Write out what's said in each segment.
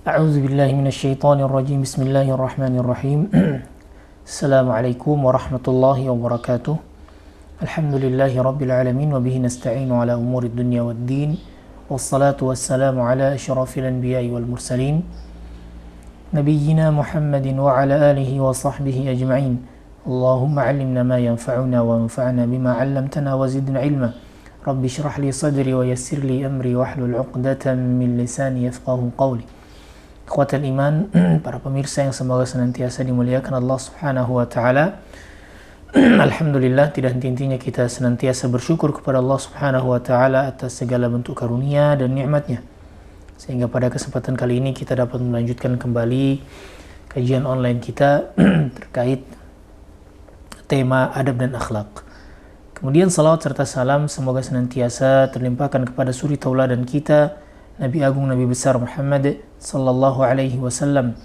A'udzu billahi minasyaitonir rajim. Bismillahirrahmanirrahim. Assalamualaikum warahmatullahi wabarakatuh. Alhamdulillahi rabbil alamin wa bihi nasta'inu ala umurid dunya waddin. Wassalatu wassalamu ala asyrafil anbiya'i wal mursalin nabiyyina Muhammadin wa ala alihi wa sahbihi ajma'in. Allahumma 'allimna ma yanfa'una wa anfa'na bima 'allamtana wa zidna 'ilma. Rabbi shrah li sadri wa yassir li amri wahlul 'uqdatam min lisani yafqahu qawli. Ikhwatal iman, para pemirsa yang semoga senantiasa dimuliakan Allah Subhanahu wa taala. Alhamdulillah, tidak henti-hentinya kita senantiasa bersyukur kepada Allah Subhanahu wa taala atas segala bentuk karunia dan nikmatnya. Sehingga pada kesempatan kali ini kita dapat melanjutkan kembali kajian online kita terkait tema adab dan akhlak. Kemudian salawat serta salam semoga senantiasa terlimpahkan kepada suri tauladan kita, Nabi Agung Nabi Besar Muhammad sallallahu alaihi wasallam,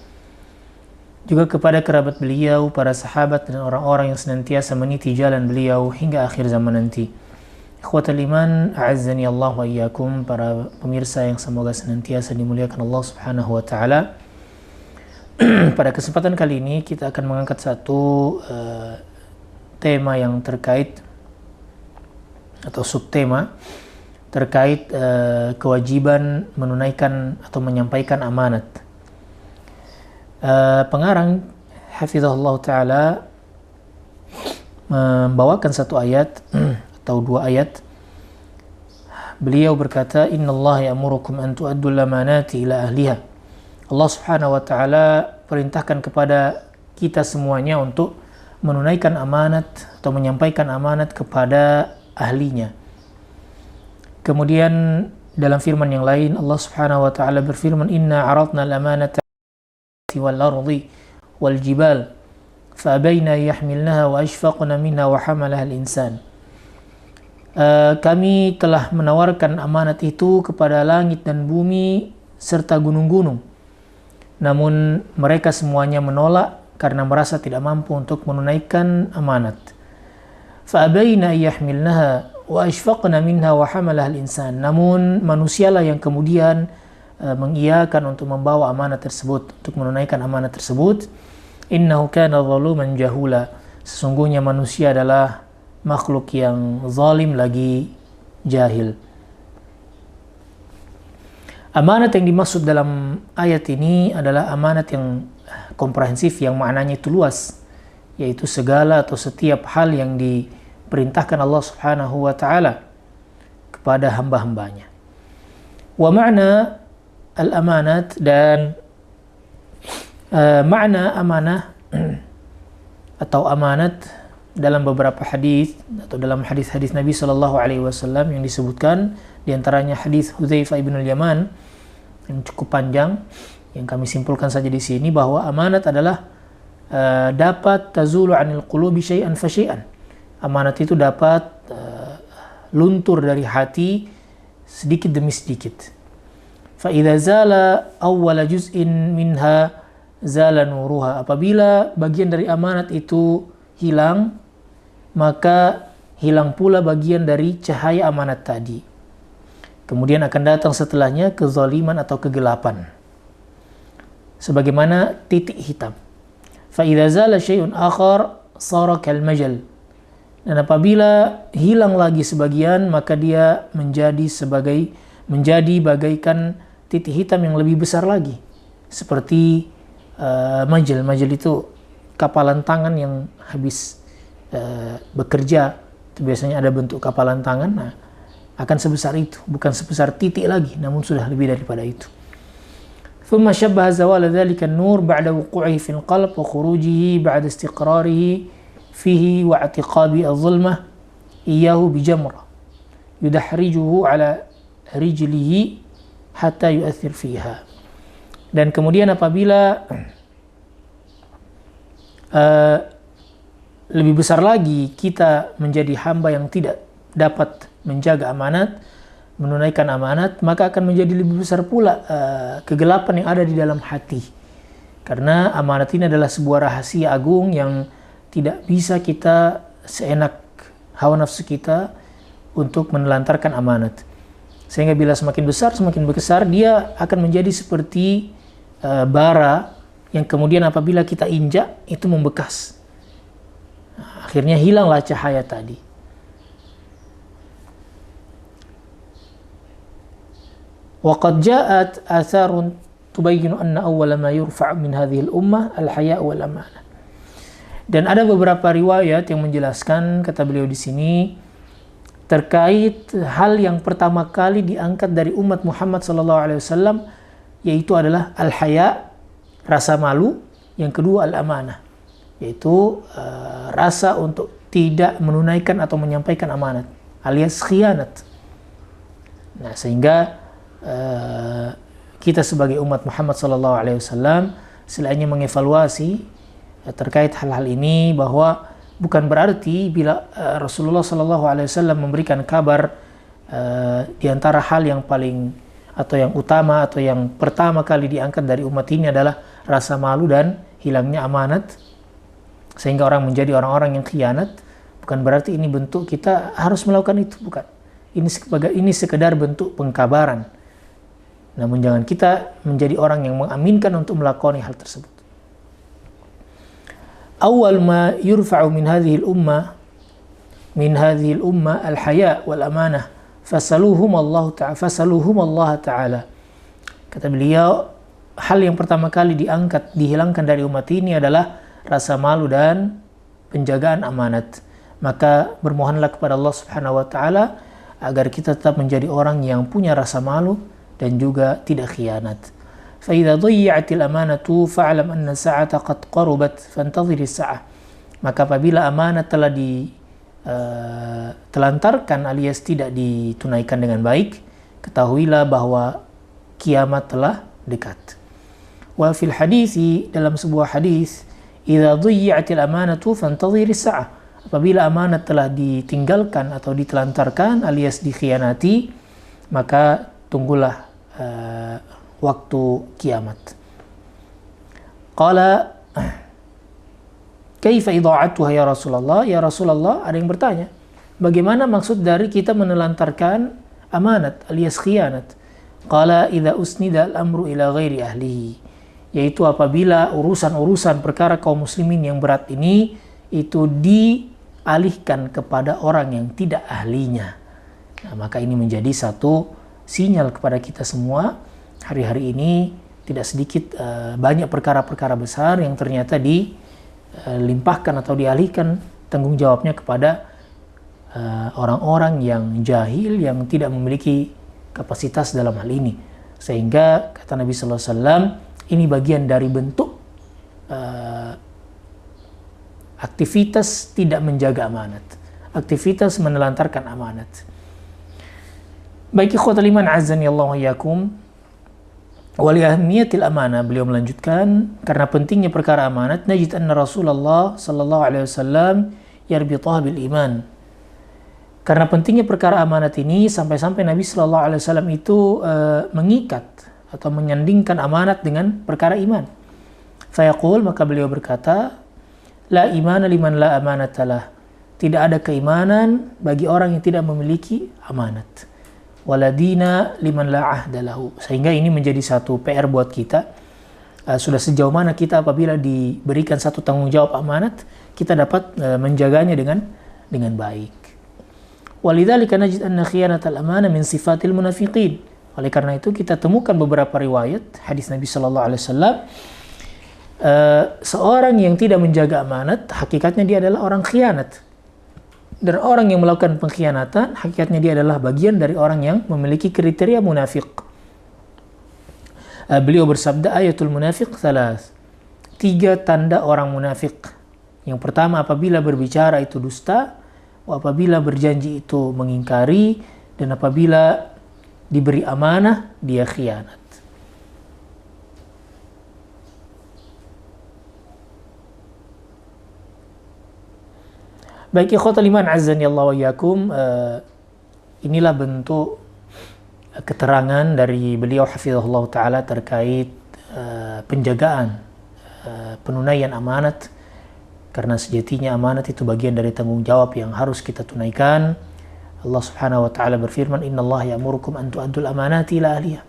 juga kepada kerabat beliau, para sahabat dan orang-orang yang senantiasa meniti jalan beliau hingga akhir zaman nanti. Ikhwatal iman, a'azzani Allah wa iyyakum, para pemirsa yang semoga senantiasa dimuliakan Allah Subhanahu wa taala. Pada kesempatan kali ini kita akan mengangkat satu tema yang terkait atau subtema terkait kewajiban menunaikan atau menyampaikan amanat. Pengarang hafizahullah ta'ala membawakan satu ayat atau dua ayat. Beliau berkata, innallaha ya'murukum an tu'addul amanati ila ahliha. Allah subhanahu wa ta'ala perintahkan kepada kita semuanya untuk menunaikan amanat atau menyampaikan amanat kepada ahlinya. Kemudian dalam firman yang lain Allah Subhanahu wa taala berfirman, inna 'aradna al-amanata wal ardi wal jibal fa abayna yahmilnaha wa ashfaqna minha wa hamalaha al-insan. Kami telah menawarkan amanat itu kepada langit dan bumi serta gunung-gunung, namun mereka semuanya menolak karena merasa tidak mampu untuk menunaikan amanat. Fa abayna yahmilnaha wa ashfaqna minha wa hamalaha al-insan. Namun manusialah yang kemudian mengiyakan untuk membawa amanat tersebut, untuk menunaikan amanat tersebut. Innahu kana zaluman jahula. Sesungguhnya manusia adalah makhluk yang zalim lagi jahil. Amanat yang dimaksud dalam ayat ini adalah amanat yang komprehensif, yang maknanya itu luas, yaitu segala atau setiap hal yang diperintahkan Allah Subhanahu wa taala kepada hamba-hambanya. Wa ma'na al-amanat, dan makna amanah atau amanat dalam beberapa hadis atau dalam hadis-hadis Nabi sallallahu alaihi wasallam yang disebutkan, di antaranya hadis Hudzaifah bin al-Yaman yang cukup panjang, yang kami simpulkan saja di sini bahwa amanat adalah dapat tazulu 'anil qulubi syai'an fa syai'an. Amanat itu dapat luntur dari hati sedikit demi sedikit. Fa idza zala awwala juz'in minha zala nuruha. Apabila bagian dari amanat itu hilang, maka hilang pula bagian dari cahaya amanat tadi. Kemudian akan datang setelahnya kezaliman atau kegelapan, sebagaimana titik hitam. Fa idza zala syai'un akhar sara kal majal. Dan apabila hilang lagi sebagian, maka dia menjadi bagaikan titik hitam yang lebih besar lagi, seperti majal. Majal itu kapalan tangan yang habis bekerja. Itu biasanya ada bentuk kapalan tangan. Nah, akan sebesar itu, bukan sebesar titik lagi, namun sudah lebih daripada itu. ثم شبه زوال ذلك النور بعد وقوعه في القلب وخروجه بعد استقراره فيه واعتقاب الظلمة إياه بجمرة يدحرجه على رجله حتى يؤثر فيها. Dan kemudian apabila lebih besar lagi kita menjadi hamba yang tidak dapat menjaga amanat, menunaikan amanat, maka akan menjadi lebih besar pula kegelapan yang ada di dalam hati. Karena amanat ini adalah sebuah rahasia agung yang tidak bisa kita seenak hawa nafsu kita untuk menelantarkan amanat. Sehingga bila semakin besar dia akan menjadi seperti bara yang kemudian apabila kita injak itu membekas. Nah, akhirnya hilanglah cahaya tadi. Waqad ja'at atharun tubayyinu anna awwala ma yurfa' min hadhihi al-ummah al-haya' wal amanah. Dan ada beberapa riwayat yang menjelaskan, kata beliau di sini, terkait hal yang pertama kali diangkat dari umat Muhammad SAW, yaitu adalah al-haya, rasa malu. Yang kedua al-amanah, yaitu rasa untuk tidak menunaikan atau menyampaikan amanat, alias khianat. Nah, sehingga kita sebagai umat Muhammad SAW selainnya mengevaluasi terkait hal-hal ini, bahwa bukan berarti bila Rasulullah SAW memberikan kabar di antara hal yang paling atau yang utama atau yang pertama kali diangkat dari umat ini adalah rasa malu dan hilangnya amanat, sehingga orang menjadi orang-orang yang khianat. Bukan berarti ini bentuk kita harus melakukan itu, bukan. Ini sekedar bentuk pengkabaran. Namun jangan kita menjadi orang yang mengaminkan untuk melakoni hal tersebut. Awal ma yurfa'u min hadhihi al-ummah al-haya wal amanah fasaluhum Allah Ta'ala. Kata beliau, hal yang pertama kali dihilangkan dari umat ini adalah rasa malu dan penjagaan amanat. Maka bermohonlah kepada Allah Subhanahu wa Ta'ala agar kita tetap menjadi orang yang punya rasa malu dan juga tidak khianat. فَإِذَا ضَيَّعَتِ الْأَمَانَةُ فَاعْلَمْ أَنَّ السَّاعَةَ قَدْ قَرُبَتْ فَانْتَظِرِ السَّاعَةَ. Maka apabila amanat telah ditelantarkan alias tidak ditunaikan dengan baik, ketahuilah bahwa kiamat telah dekat. Wa fil hadisi, dalam sebuah hadis, إِذَا ضَيَّعَتِ الْأَمَانَةُ فَانْتَظِرِ السَّاعَةَ. Apabila amanat telah ditinggalkan atau ditelantarkan alias dikhianati, maka tunggulah waktu kiamat. Qala kaifa idha'atuha ya Rasulullah? Ya Rasulullah, ada yang bertanya, bagaimana maksud dari kita menelantarkan amanat alias khianat? Qala idza usnida al-amru ila ghairi ahlihi, yaitu apabila urusan-urusan perkara kaum muslimin yang berat ini itu dialihkan kepada orang yang tidak ahlinya. Nah, maka ini menjadi satu sinyal kepada kita semua. Hari-hari ini tidak sedikit banyak perkara-perkara besar yang ternyata dilimpahkan atau dialihkan tanggung jawabnya kepada orang-orang yang jahil, yang tidak memiliki kapasitas dalam hal ini. Sehingga kata Nabi Sallallahu Alaihi Wasallam, ini bagian dari bentuk aktivitas tidak menjaga amanat, aktivitas menelantarkan amanat. Baik ikhwatal iman azani Allah wa iyyakum. Wali ahmiyatil amanah, beliau melanjutkan, karena pentingnya perkara amanat, najid anna Rasulullah sallallahu alaihi wasallam yarbitah bil iman. Karena pentingnya perkara amanat ini sampai-sampai Nabi sallallahu alaihi wasallam itu mengikat atau menyandingkan amanat dengan perkara iman. Fayaqul, maka beliau berkata, la imana liman la amanatalah. Tidak ada keimanan bagi orang yang tidak memiliki amanat. Waladina liman la ahda lahu. Sehingga ini menjadi satu PR buat kita. Sudah sejauh mana kita apabila diberikan satu tanggung jawab amanat, kita dapat menjaganya dengan baik. Walidzalika najid anna khiyanatal amanah min sifatil munafiqin. Oleh karena itu kita temukan beberapa riwayat hadis Nabi sallallahu alaihi wasallam, seorang yang tidak menjaga amanat hakikatnya dia adalah orang khianat. Dan orang yang melakukan pengkhianatan hakikatnya dia adalah bagian dari orang yang memiliki kriteria munafik. Beliau bersabda, ayatul munafiq thalath. 3 tanda orang munafik. Yang pertama, apabila berbicara itu dusta, apabila berjanji itu mengingkari, dan apabila diberi amanah dia khianat. Baik ikhwatal iman azzani Allah wa iyyakum, inilah bentuk keterangan dari beliau hafizahullah taala terkait penjagaan penunaian amanat, karena sejatinya amanat itu bagian dari tanggung jawab yang harus kita tunaikan. Allah Subhanahu wa taala berfirman, innallaha ya'murukum an tu'addul amanati ila ahliha.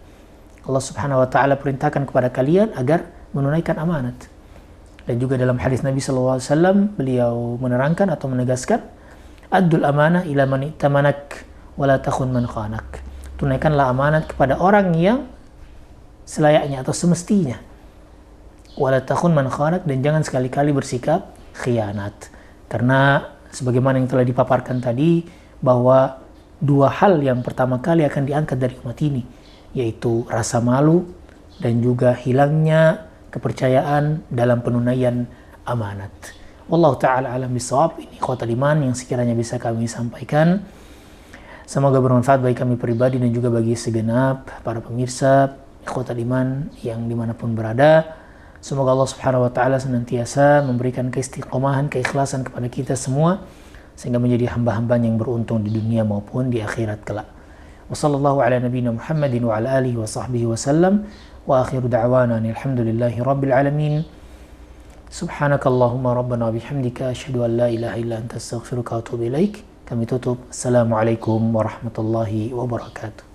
Allah Subhanahu wa taala perintahkan kepada kalian agar menunaikan amanat. Dan juga dalam hadis Nabi SAW beliau menerangkan atau menegaskan, addul amanah ila man i'tamanak wa la takhun man khanak. Tunaikanlah amanat kepada orang yang selayaknya atau semestinya. Wa la takhun man khanak, dan jangan sekali-kali bersikap khianat. Karena sebagaimana yang telah dipaparkan tadi, bahwa dua hal yang pertama kali akan diangkat dari umat ini, yaitu rasa malu dan juga hilangnya kepercayaan dalam penunaian amanat. Wallahu ta'ala alam bisawab. Ini ikhwatal iman yang sekiranya bisa kami sampaikan. Semoga bermanfaat bagi kami pribadi dan juga bagi segenap para pemirsa ikhwatal iman yang dimanapun berada. Semoga Allah Subhanahu wa taala senantiasa memberikan keistiqomahan, keikhlasan kepada kita semua sehingga menjadi hamba-hamba yang beruntung di dunia maupun di akhirat kelak. Wassallallahu ala nabiyina Muhammadin wa ala alihi wa sahbihi wa sallam. Wa akhiru da'wana alhamdulillahi rabbil alamin. Subhanakallahumma rabbana bihamdika asyhadu an la ilaha illa anta astaghfiruka wa atubu ilaik. Kami tutup. Assalamualaikum warahmatullahi wabarakatuh.